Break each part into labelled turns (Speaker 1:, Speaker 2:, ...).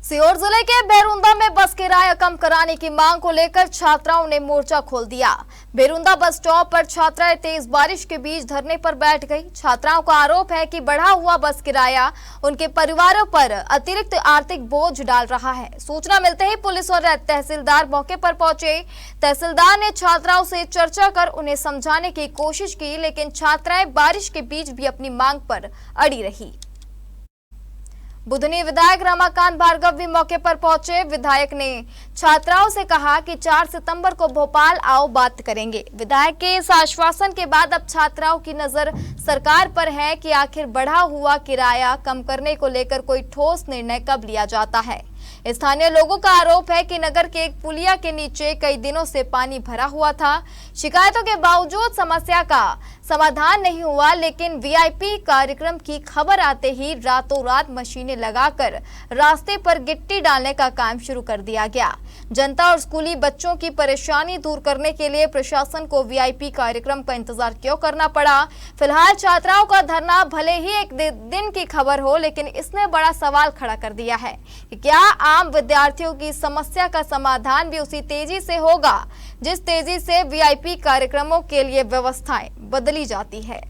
Speaker 1: सीहोर जिले के बेरुंदा में बस किराया कम कराने की मांग को लेकर छात्राओं ने मोर्चा खोल दिया। बेरुंदा बस स्टॉप पर छात्राएं तेज बारिश के बीच धरने पर बैठ गई। छात्राओं का आरोप है कि बढ़ा हुआ बस किराया उनके परिवारों पर अतिरिक्त आर्थिक बोझ डाल रहा है। सूचना मिलते ही पुलिस और तहसीलदार मौके पर पहुंचे। तहसीलदार ने छात्राओं से चर्चा कर उन्हें समझाने की कोशिश की, लेकिन छात्राएं बारिश के बीच भी अपनी मांग पर अड़ी रही। बुधनी विधायक रमाकांत भार्गव भी मौके पर पहुंचे। विधायक ने छात्राओं से कहा कि 4 सितंबर को भोपाल आओ बात करेंगे। विधायक के इस आश्वासन के बाद अब छात्राओं की नजर सरकार पर है कि आखिर बढ़ा हुआ किराया कम करने को लेकर कोई ठोस निर्णय कब लिया जाता है। स्थानीय लोगों का आरोप है कि नगर के एक पुलिया के नीचे कई दिनों से पानी भरा हुआ था। शिकायतों के बावजूद समस्या का समाधान नहीं हुआ, लेकिन वीआईपी कार्यक्रम की खबर आते ही रातों रात मशीनें लगाकर रास्ते पर गिट्टी डालने का काम शुरू कर दिया गया। जनता और स्कूली बच्चों की परेशानी दूर करने के लिए प्रशासन को वीआईपी कार्यक्रम का इंतजार क्यों करना पड़ा। फिलहाल छात्राओं का धरना भले ही एक दिन की खबर हो, लेकिन इसने बड़ा सवाल खड़ा कर दिया है कि क्या आम विद्यार्थियों की समस्या का समाधान भी उसी तेजी से होगा जिस तेजी से वीआईपी कार्यक्रमों के लिए व्यवस्थाएं बदली जाती है।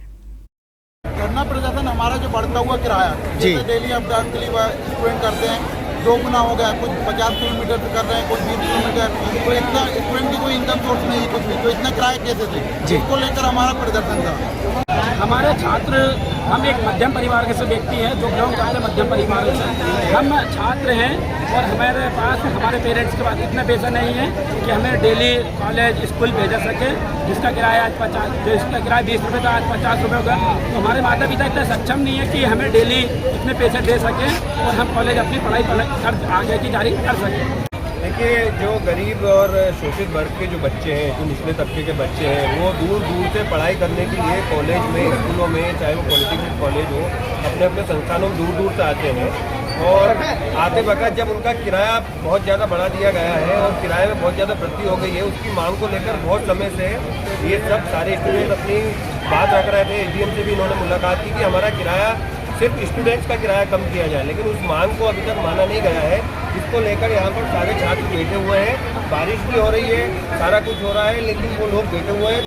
Speaker 2: करना प्रशासन हमारा जो बढ़ता हुआ किराया जैसे डेली अपडाउन के लिए स्टूडेंट करते हैं 2 गुना हो गया। कुछ 50 किलोमीटर से कर रहे हैं, कुछ 20 किलोमीटर। तो इतना स्टूडेंट की कोई इनकम सोर्स नहीं कुछ भी, तो इतना किराया कैसे थे, इसको लेकर हमारा प्रदर्शन था।
Speaker 3: हमारे छात्र, हम एक मध्यम परिवार के से व्यक्ति हैं जो बिलोंग करते हैं मध्यम परिवार से। हम छात्र हैं और हमारे पास हमारे पेरेंट्स के पास इतना पैसा नहीं है कि हमें डेली कॉलेज स्कूल भेजा सके, जिसका किराया आज 20 रुपये था, आज 50 रुपये होगा। तो हमारे माता पिता इतना सक्षम नहीं है कि हमें डेली इतने पैसे दे सकें और हम कॉलेज अपनी पढ़ाई कर आगे की जारी कर सकें।
Speaker 4: देखिए, जो गरीब और शोषित वर्ग के जो बच्चे हैं, जो निचले तबके के बच्चे हैं, वो दूर दूर से पढ़ाई करने के लिए कॉलेज में, स्कूलों में, चाहे वो पॉलिटेक्निक कॉलेज हो, अपने अपने संस्थानों में दूर दूर से आते हैं। और आते वक्त जब उनका किराया बहुत ज़्यादा बढ़ा दिया गया है और किराए में बहुत ज़्यादा वृद्धि हो गई है, उसकी मांग को लेकर बहुत समय से ये सब सारे स्टूडेंट अपनी बात रख रहे थे। एडीएम से भी इन्होंने मुलाकात की कि हमारा किराया सिर्फ स्टूडेंट्स का किराया कम किया जाए, लेकिन उस मांग को अभी तक माना नहीं गया है। इसको लेकर यहाँ पर सारे छात्र बैठे हुए हैं। बारिश भी हो रही है, सारा कुछ हो रहा है, लेकिन वो लोग बैठे हुए हैं।